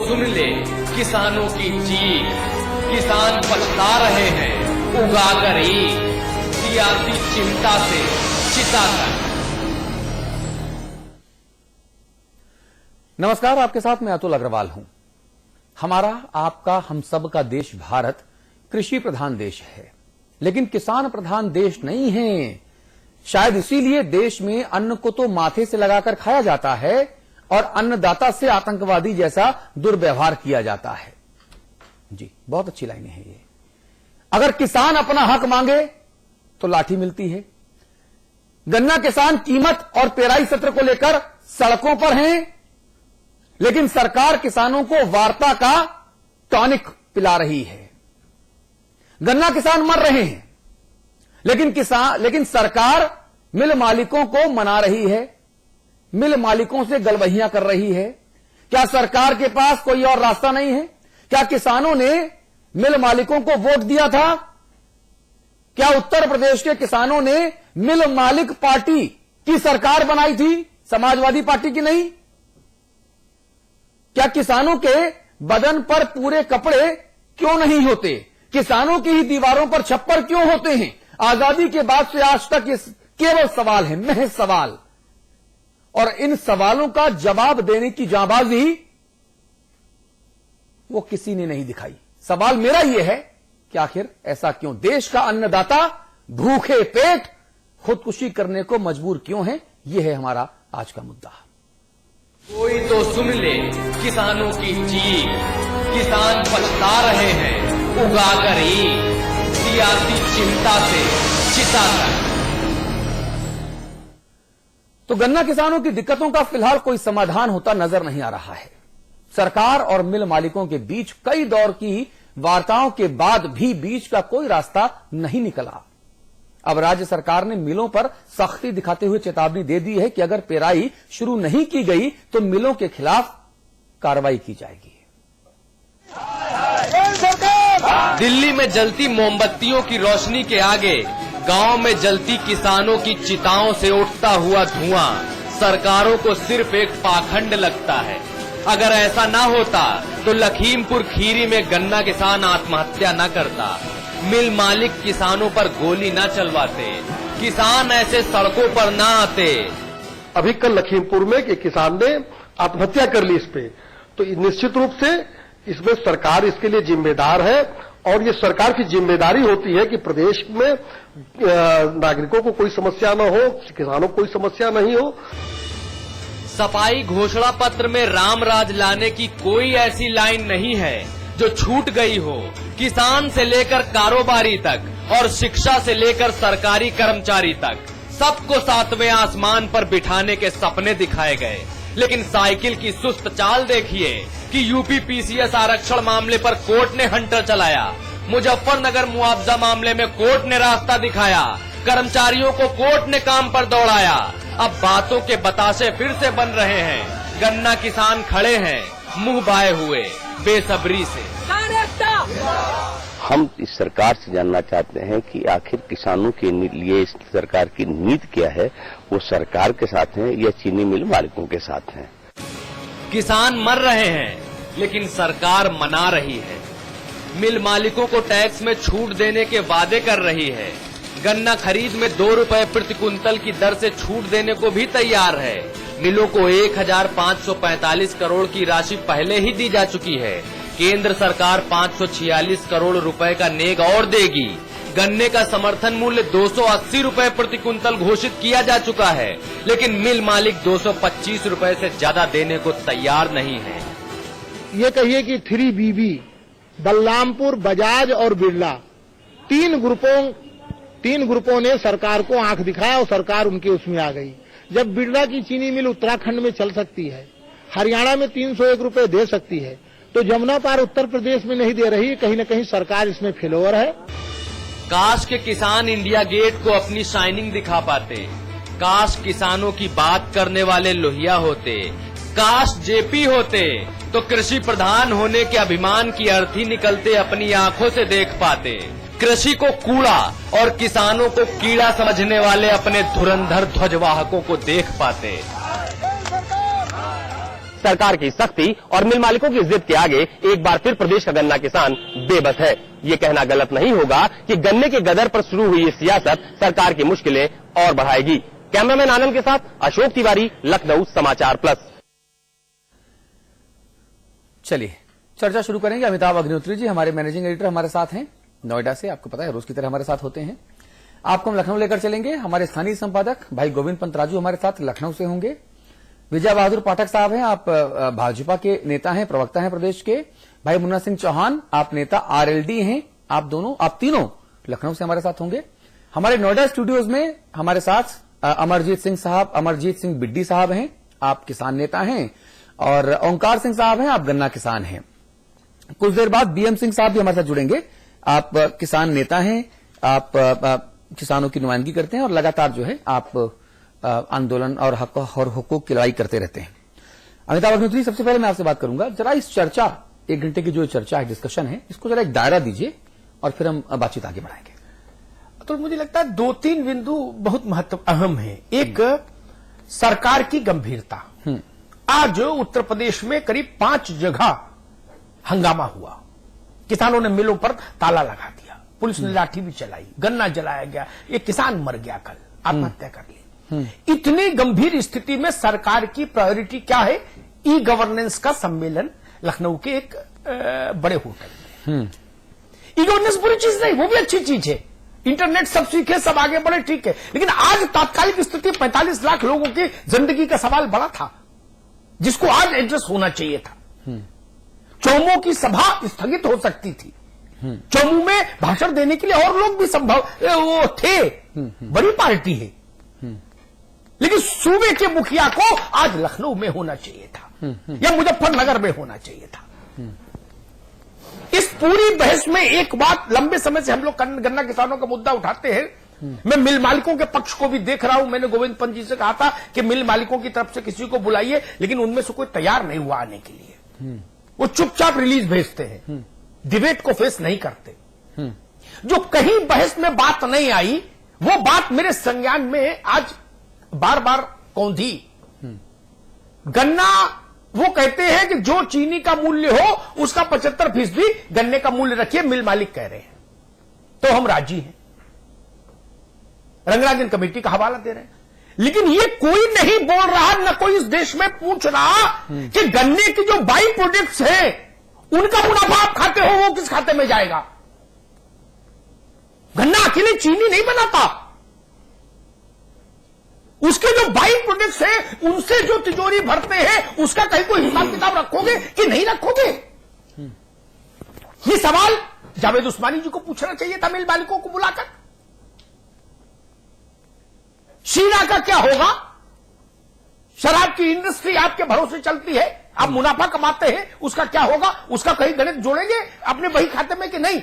सुन ले किसानों की चीख, किसान पछता रहे हैं उगाकर ईख, सियासी चिंता से चिता तक। नमस्कार, आपके साथ मैं अतुल अग्रवाल हूं। हमारा, आपका, हम सब का देश भारत कृषि प्रधान देश है, लेकिन किसान प्रधान देश नहीं है। शायद इसीलिए देश में अन्न को तो माथे से लगाकर खाया जाता है और अन्नदाता से आतंकवादी जैसा दुर्व्यवहार किया जाता है। जी, बहुत अच्छी लाइनें हैं ये। अगर किसान अपना हक मांगे तो लाठी मिलती है। गन्ना किसान कीमत और पेराई सत्र को लेकर सड़कों पर हैं, लेकिन सरकार किसानों को वार्ता का टॉनिक पिला रही है। गन्ना किसान मर रहे हैं, लेकिन सरकार मिल मालिकों को मना रही है, मिल मालिकों से गलबहियां कर रही है। क्या सरकार के पास कोई और रास्ता नहीं है? क्या किसानों ने मिल मालिकों को वोट दिया था? क्या उत्तर प्रदेश के किसानों ने मिल मालिक पार्टी की सरकार बनाई थी, समाजवादी पार्टी की नहीं? क्या किसानों के बदन पर पूरे कपड़े क्यों नहीं होते? किसानों की ही दीवारों पर छप्पर क्यों होते हैं? आजादी के बाद से आज तक ये केवल सवाल है, महज सवाल। और इन सवालों का जवाब देने की जांबाजी वो किसी ने नहीं दिखाई। सवाल मेरा यह है कि आखिर ऐसा क्यों? देश का अन्नदाता भूखे पेट खुदकुशी करने को मजबूर क्यों है? यह है हमारा आज का मुद्दा। कोई तो सुन ले किसानों की चीख, किसान पछता रहे हैं उगाकर ईख, सियासी चिंता से चिता तक। तो गन्ना किसानों की दिक्कतों का फिलहाल कोई समाधान होता नजर नहीं आ रहा है। सरकार और मिल मालिकों के बीच कई दौर की वार्ताओं के बाद भी बीच का कोई रास्ता नहीं निकला। अब राज्य सरकार ने मिलों पर सख्ती दिखाते हुए चेतावनी दे दी है कि अगर पेराई शुरू नहीं की गई तो मिलों के खिलाफ कार्रवाई की जाएगी। दिल्ली में जलती मोमबत्तियों की रोशनी के आगे गांव में जलती किसानों की चिताओं से उठता हुआ धुआं सरकारों को सिर्फ एक पाखंड लगता है। अगर ऐसा ना होता तो लखीमपुर खीरी में गन्ना किसान आत्महत्या न करता, मिल मालिक किसानों पर गोली न चलवाते, किसान ऐसे सड़कों पर न आते। अभी कल लखीमपुर में एक किसान ने आत्महत्या कर ली इस पे, तो निश्चित रूप से इसमें सरकार इसके लिए जिम्मेदार है और ये सरकार की जिम्मेदारी होती है कि प्रदेश में नागरिकों को कोई समस्या न हो, किसानों को कोई समस्या नहीं हो। सफाई घोषणा पत्र में राम राज लाने की कोई ऐसी लाइन नहीं है जो छूट गई हो। किसान से लेकर कारोबारी तक और शिक्षा से लेकर सरकारी कर्मचारी तक सबको सातवें आसमान पर बिठाने के सपने दिखाए गए, लेकिन साइकिल की सुस्त चाल देखिए कि यूपी पीसीएस आरक्षण मामले पर कोर्ट ने हंटर चलाया, मुजफ्फरनगर मुआवजा मामले में कोर्ट ने रास्ता दिखाया, कर्मचारियों को कोर्ट ने काम पर दौड़ाया। अब बातों के बताशे फिर से बन रहे हैं। गन्ना किसान खड़े हैं मुंह बाए हुए बेसब्री से। हम इस सरकार से जानना चाहते हैं कि आखिर किसानों के लिए इस सरकार की नीति क्या है? वो सरकार के साथ है या चीनी मिल मालिकों के साथ है? किसान मर रहे हैं लेकिन सरकार मना रही है। मिल मालिकों को टैक्स में छूट देने के वादे कर रही है। गन्ना खरीद में 2 रुपए प्रति कुंतल की दर से छूट देने को भी तैयार है। मिलों को 1545 करोड़ की राशि पहले ही दी जा चुकी है। केंद्र सरकार 546 करोड़ रुपए का नेग और देगी। गन्ने का समर्थन मूल्य 280 रुपए प्रति कुंतल घोषित किया जा चुका है, लेकिन मिल मालिक 225 रुपए से ज्यादा देने को तैयार नहीं है। ये कहिए कि 3BB, बलरामपुर, बजाज और बिरला, तीन ग्रुपों ने सरकार को आंख दिखाया और सरकार उनके उसमें आ गई। जब बिरला की चीनी मिल उत्तराखंड में चल सकती है, हरियाणा में 301 रुपए दे सकती है, तो जमुना पार उत्तर प्रदेश में नहीं दे रही। कहीं न कहीं सरकार इसमें फेलोवर है। काश के किसान इंडिया गेट को अपनी शाइनिंग दिखा पाते, काश किसानों की बात करने वाले लोहिया होते, काश जेपी होते तो कृषि प्रधान होने के अभिमान की अर्थी निकलते अपनी आंखों से देख पाते। कृषि को कूड़ा और किसानों को कीड़ा समझने वाले अपने धुरंधर ध्वजवाहकों को देख पाते। सरकार की सख्ती और मिल मालिकों की जिद के आगे एक बार फिर प्रदेश का गन्ना किसान बेबस है। ये कहना गलत नहीं होगा कि गन्ने के गदर पर शुरू हुई ये सियासत सरकार की मुश्किलें और बढ़ाएगी। कैमरामैन आनंद के साथ अशोक तिवारी, लखनऊ समाचार प्लस। चलिए चर्चा शुरू करेंगे। अमिताभ अग्निहोत्री जी हमारे मैनेजिंग एडिटर हमारे साथ हैं नोएडा से, आपको पता है रोज की तरह हमारे साथ होते हैं। आपको हम लखनऊ लेकर चलेंगे। हमारे स्थानीय संपादक भाई गोविंद पंत राजू हमारे साथ लखनऊ से होंगे। विजय बहादुर पाठक साहब हैं, आप भाजपा के नेता हैं, प्रवक्ता हैं प्रदेश के। भाई मुन्ना सिंह चौहान, आप नेता आरएलडी हैं। आप तीनों लखनऊ से हमारे साथ होंगे। हमारे नोएडा स्टूडियोज में हमारे साथ अमरजीत सिंह बिड्डी साहब हैं, आप किसान नेता हैं। और ओंकार सिंह साहब हैं, आप गन्ना किसान हैं। कुछ देर बाद बीएम सिंह साहब भी हमारे साथ जुड़ेंगे, आप किसान नेता हैं, आप किसानों की नुमाइंदगी करते हैं और लगातार जो है आप आंदोलन और हक और हुकूक की लड़ाई करते रहते हैं। अमिताभ अग्निहोत्री, सबसे पहले मैं आपसे बात करूंगा, जरा इस चर्चा 1 घंटे की जो चर्चा है, डिस्कशन है, इसको जरा एक दायरा दीजिए और फिर हम बातचीत आगे बढ़ाएंगे। तो मुझे लगता है 2-3 बिंदु बहुत अहम है। एक, सरकार की गंभीरता। आज उत्तर प्रदेश में करीब 5 जगह हंगामा हुआ, किसानों ने मिलों पर ताला लगा दिया, पुलिस ने लाठी भी चलाई, गन्ना जलाया गया, एक किसान मर गया, कल आत्महत्या कर ली। इतनी गंभीर स्थिति में सरकार की प्रायोरिटी क्या है? ई गवर्नेंस का सम्मेलन लखनऊ के एक बड़े होटल में। ई गवर्नेंस बुरी चीज नहीं, वो भी अच्छी चीज है। इंटरनेट सब सीखे, सब आगे बढ़े, ठीक है, लेकिन आज तात्कालिक स्थिति 45 लाख लोगों की जिंदगी का सवाल बड़ा था, जिसको आज एड्रेस होना चाहिए था। चौमू की सभा स्थगित हो सकती थी, चौमू में भाषण देने के लिए और लोग भी संभव वो थे, बड़ी पार्टी है, लेकिन सूबे के मुखिया को आज लखनऊ में होना चाहिए था या मुजफ्फरनगर में होना चाहिए था। इस पूरी बहस में एक बात, लंबे समय से हम लोग गन्ना किसानों का मुद्दा उठाते हैं, मैं मिल मालिकों के पक्ष को भी देख रहा हूं। मैंने गोविंद पंत जी से कहा था कि मिल मालिकों की तरफ से किसी को बुलाइए, लेकिन उनमें से कोई तैयार नहीं हुआ आने के लिए। वो चुपचाप रिलीज भेजते हैं, डिबेट को फेस नहीं करते। जो कहीं बहस में बात नहीं आई, वो बात मेरे संज्ञान में आज बार बार कौंधी। गन्ना, वो कहते हैं कि जो चीनी का मूल्य हो उसका 75% गन्ने का मूल्य रखिए, मिल मालिक कह रहे हैं, तो हम राजी हैं, रंगराजन कमेटी का हवाला दे रहे हैं। लेकिन ये कोई नहीं बोल रहा, न कोई इस देश में पूछ रहा कि गन्ने की जो बाई प्रोडक्ट्स हैं उनका मुनाफा आप खाते हो, वो किस खाते में जाएगा? गन्ना अकेले चीनी नहीं बनाता, उसके जो बाई प्रोडक्ट्स हैं उनसे जो तिजोरी भरते हैं, उसका कहीं कोई हिसाब किताब रखोगे कि नहीं रखोगे? ये सवाल जावेद उस्मानी जी को पूछना चाहिए था, मिल मालिकों को बुलाकर। शीरा का क्या होगा? शराब की इंडस्ट्री आपके भरोसे चलती है, आप मुनाफा कमाते हैं, उसका क्या होगा? उसका कहीं गणित जोड़ेंगे अपने बही खाते में कि नहीं?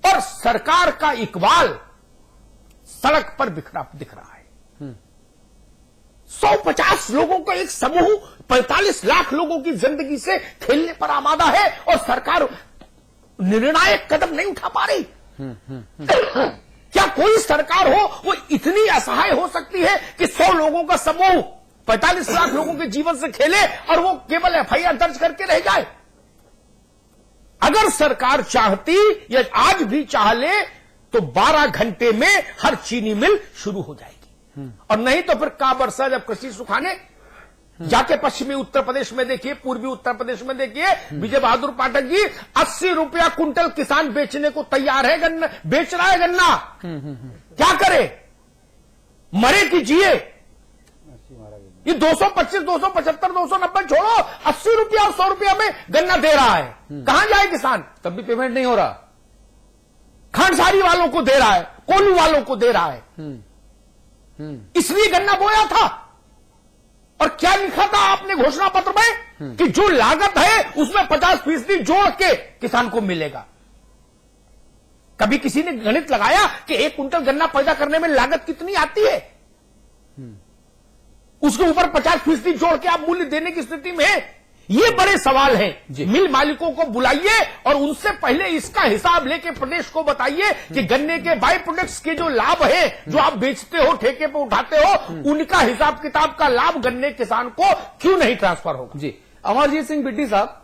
और सरकार का इकबाल सड़क पर बिखरा दिख रहा है। 150 लोगों का एक समूह 45 लाख लोगों की जिंदगी से खेलने पर आमादा है और सरकार निर्णायक कदम नहीं उठा पा रही। क्या कोई सरकार हो वो इतनी असहाय हो सकती है कि 100 लोगों का समूह 45 लाख लोगों के जीवन से खेले और वो केवल एफआईआर दर्ज करके रह जाए? अगर सरकार चाहती या आज भी चाह ले तो 12 घंटे में हर चीनी मिल शुरू हो जाएगी, और नहीं तो फिर का बरसा जब कृषि सुखाने। जाके पश्चिमी उत्तर प्रदेश में देखिए, पूर्वी उत्तर प्रदेश में देखिए, विजय बहादुर पाठक जी 80 रुपया कुंटल किसान बेचने को तैयार है, गन्ना बेच रहा है गन्ना। क्या करे, मरे कि जिए? ये 225, 275, 290 छोड़ो, 80 रुपया और 100 रुपया में गन्ना दे रहा है, कहां जाए किसान? तब भी पेमेंट नहीं हो रहा। खांडसारी वालों को दे रहा है, कोल्हू वालों को दे रहा है, इसलिए गन्ना बोया था। और क्या लिखा था आपने घोषणा पत्र में कि जो लागत है उसमें 50% जोड़ के किसान को मिलेगा। कभी किसी ने गणित लगाया कि 1 कुंटल गन्ना पैदा करने में लागत कितनी आती है? उसके ऊपर 50% जोड़ के आप मूल्य देने की स्थिति में है। ये बड़े सवाल हैं। मिल मालिकों को बुलाइए और उनसे पहले इसका हिसाब लेके प्रदेश को बताइए कि गन्ने के बाई प्रोडक्ट्स के जो लाभ है, जो आप बेचते हो, ठेके पे उठाते हो, उनका हिसाब किताब का लाभ गन्ने किसान को क्यों नहीं ट्रांसफर होगा। जी, अमरजीत सिंह बिड्डी साहब,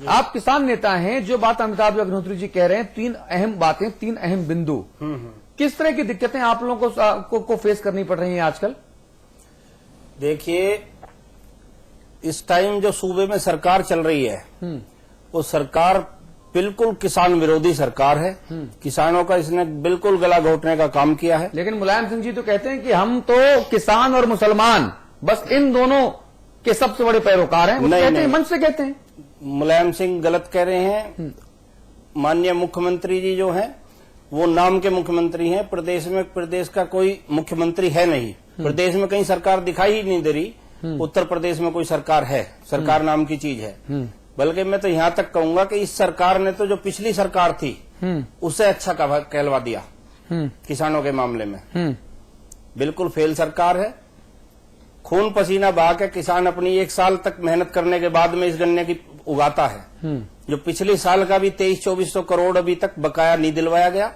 आप किसान नेता हैं, जो बात अमिताभ अग्निहोत्री जी कह रहे हैं, 3 अहम बातें, 3 अहम बिंदु, किस तरह की दिक्कतें आप लोगों को फेस करनी पड़ रही हैं आजकल? देखिए, इस टाइम जो सूबे में सरकार चल रही है वो सरकार बिल्कुल किसान विरोधी सरकार है। किसानों का इसने बिल्कुल गला घोटने का काम किया है। लेकिन मुलायम सिंह जी तो कहते हैं कि हम तो किसान और मुसलमान, बस इन दोनों के सबसे बड़े पैरोकार हैं। नहीं, कहते हैं, मंच से कहते हैं। मुलायम सिंह गलत कह रहे हैं। माननीय मुख्यमंत्री जी जो हैं वो नाम के मुख्यमंत्री हैं। प्रदेश का कोई मुख्यमंत्री है नहीं। प्रदेश में कहीं सरकार दिखाई ही नहीं दे रही। उत्तर प्रदेश में कोई सरकार है, सरकार नाम की चीज है। बल्कि मैं तो यहां तक कहूंगा कि इस सरकार ने तो जो पिछली सरकार थी उससे अच्छा कहलवा दिया किसानों के मामले में। बिल्कुल फेल सरकार है। खून पसीना बहा के किसान अपनी 1 साल तक मेहनत करने के बाद में इस गन्ने की उगाता है। जो पिछले साल का भी 2300-2400 करोड़ अभी तक बकाया नहीं दिलवाया गया।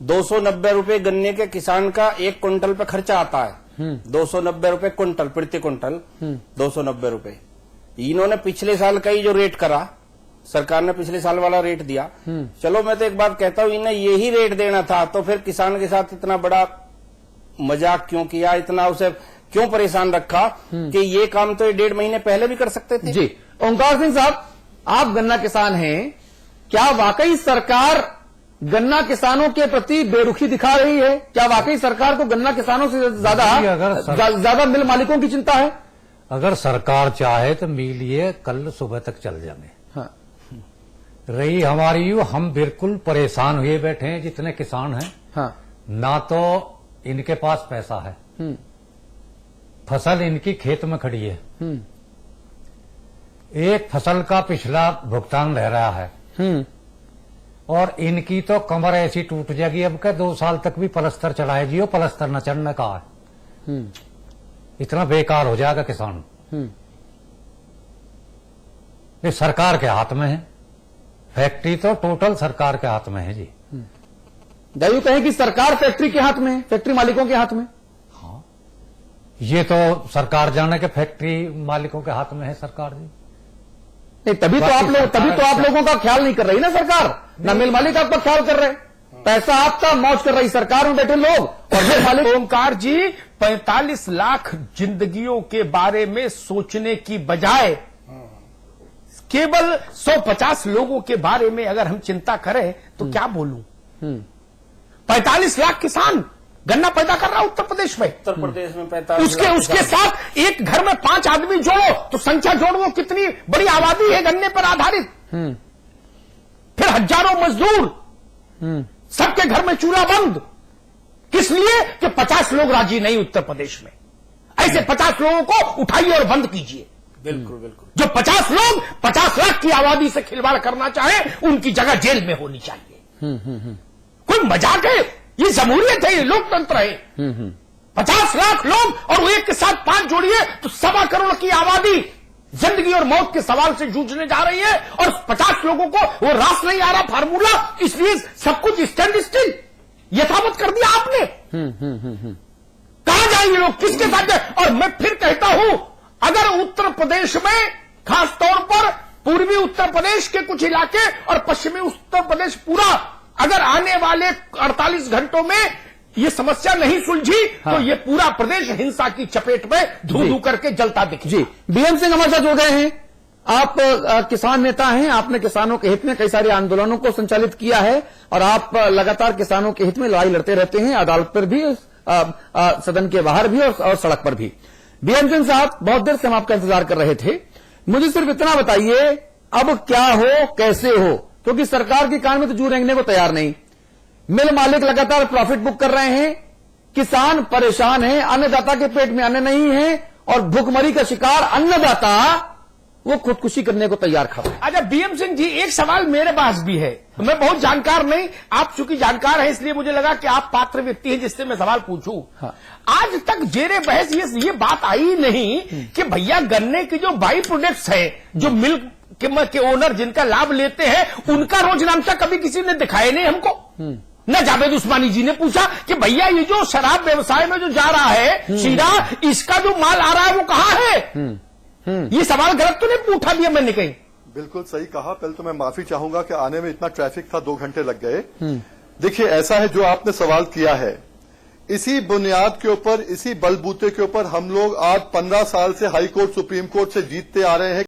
290 रुपए गन्ने के किसान का 1 क्विंटल पे खर्चा आता है। 290 रुपए क्विंटल, प्रति क्विंटल 290 रुपए। इन्होंने पिछले साल का ही जो रेट करा, सरकार ने पिछले साल वाला रेट दिया। चलो, मैं तो एक बात कहता हूं, इन्हें यही रेट देना था तो फिर किसान के साथ इतना बड़ा मजाक क्यों किया, इतना उसे क्यों परेशान रखा कि ये काम तो 1.5 महीने पहले भी कर सकते थे। जी, ओंकार सिंह साहब, आप गन्ना किसान हैं, क्या वाकई सरकार गन्ना किसानों के प्रति बेरुखी दिखा रही है? क्या वाकई सरकार को गन्ना किसानों से ज्यादा मिल मालिकों की चिंता है? अगर सरकार चाहे तो मिल ये कल सुबह तक चल जाए। हाँ। रही हमारी हम बिल्कुल परेशान हुए बैठे हैं जितने किसान हैं। हाँ। ना तो इनके पास पैसा है, फसल इनकी खेत में खड़ी है, एक फसल का पिछला भुगतान रह रहा है, और इनकी तो कमर ऐसी टूट जाएगी अब के 2 साल तक भी पलस्तर चलाएगी, और पलस्तर न चढ़ने का है। इतना बेकार हो जाएगा किसान। ये सरकार के हाथ में है, फैक्ट्री तो टोटल सरकार के हाथ में है जी। यूं कहें कि सरकार फैक्ट्री के हाथ में है, फैक्ट्री मालिकों के हाथ में। हाँ, ये तो सरकार जाने के फैक्ट्री मालिकों के हाथ में है सरकार जी। नहीं, तभी तो आप लोगों का ख्याल नहीं कर रही ना सरकार। न मिल मालिक आपका ख्याल कर रहे, पैसा आपका मौज कर रही सरकार में बैठे लोग, और मिल मालिक। ओंकार जी, 45 लाख जिंदगियों के बारे में सोचने की बजाय केवल 150 लोगों के बारे में अगर हम चिंता करें तो क्या बोलूं। 45 लाख किसान गन्ना पैदा कर रहा है उत्तर प्रदेश में। उत्तर प्रदेश में 45 उसके साथ एक घर में 5 आदमी जोड़ो तो संख्या जोड़ो, कितनी बड़ी आबादी है गन्ने पर आधारित। फिर हजारों मजदूर, सबके घर में चूल्हा बंद। किस लिए? कि 50 लोग राजी नहीं उत्तर प्रदेश में। ऐसे 50 लोगों को उठाइए और बंद कीजिए। बिल्कुल बिल्कुल। जो 50 लोग 50 लाख की आबादी से खिलवाड़ करना चाहे, उनकी जगह जेल में होनी चाहिए। कोई मजाक है? ये जमहूरियत है, ये लोकतंत्र है। 50 लाख लोग और वो एक के साथ 5 जोड़िए तो 1.25 करोड़ की आबादी जिंदगी और मौत के सवाल से जूझने जा रही है, और 50 लोगों को वो रास नहीं आ रहा फार्मूला, इसलिए सब कुछ स्टैंड स्टिल यथावत कर दिया आपने। कहां जाएंगे लोग, किसके साथ जाए? और मैं फिर कहता हूं, अगर उत्तर प्रदेश में, खासतौर पर पूर्वी उत्तर प्रदेश के कुछ इलाके और पश्चिमी उत्तर प्रदेश पूरा, अगर आने वाले 48 घंटों में ये समस्या नहीं सुलझी, हाँ, तो ये पूरा प्रदेश हिंसा की चपेट में धू-धू करके जलता दिखे। जी, बीएम सिंह हमारे साथ जुड़ गए हैं। आप किसान नेता हैं, आपने किसानों के हित में कई सारे आंदोलनों को संचालित किया है, और आप लगातार किसानों के हित में लड़ाई लड़ते रहते हैं, अदालत पर भी, सदन के बाहर भी और सड़क पर भी। बीएम सिंह साहब, बहुत देर से हम आपका इंतजार कर रहे थे। मुझे सिर्फ इतना बताइए, अब क्या हो, कैसे हो, क्योंकि सरकार के कान में तो जू रेंगने को तैयार नहीं। मिल मालिक लगातार प्रॉफिट बुक कर रहे हैं, किसान परेशान हैं, अन्नदाता के पेट में अन्न नहीं है, और भूखमरी का शिकार अन्नदाता वो खुदकुशी करने को तैयार खड़ा है। अच्छा बीएम सिंह जी, एक सवाल मेरे पास भी है। मैं बहुत जानकार नहीं, आप चूंकि जानकार हैं इसलिए मुझे लगा कि आप पात्र व्यक्ति हैं जिससे मैं सवाल पूछूं। हाँ। आज तक जेरे बहस ये बात आई नहीं कि भैया गन्ने की जो बाई प्रोडक्ट्स है, जो मिल्क के ओनर जिनका लाभ लेते हैं, उनका रोजनामचा कभी किसी ने दिखाया नहीं हमको। न जावेद उस्मानी जी ने पूछा कि भैया ये जो शराब व्यवसाय में जो जा रहा है सीधा, इसका जो माल आ रहा है वो कहाँ है? ये सवाल गलत तो नहीं पूछा दिया मैंने कहीं? बिल्कुल सही कहा। पहले तो मैं माफी चाहूंगा कि आने में इतना ट्रैफिक था, 2 घंटे लग गए। देखिए ऐसा है, जो आपने सवाल किया है इसी बुनियाद के ऊपर, इसी बलबूते के ऊपर हम लोग आज 15 साल से हाई कोर्ट सुप्रीम कोर्ट से जीतते आ रहे हैं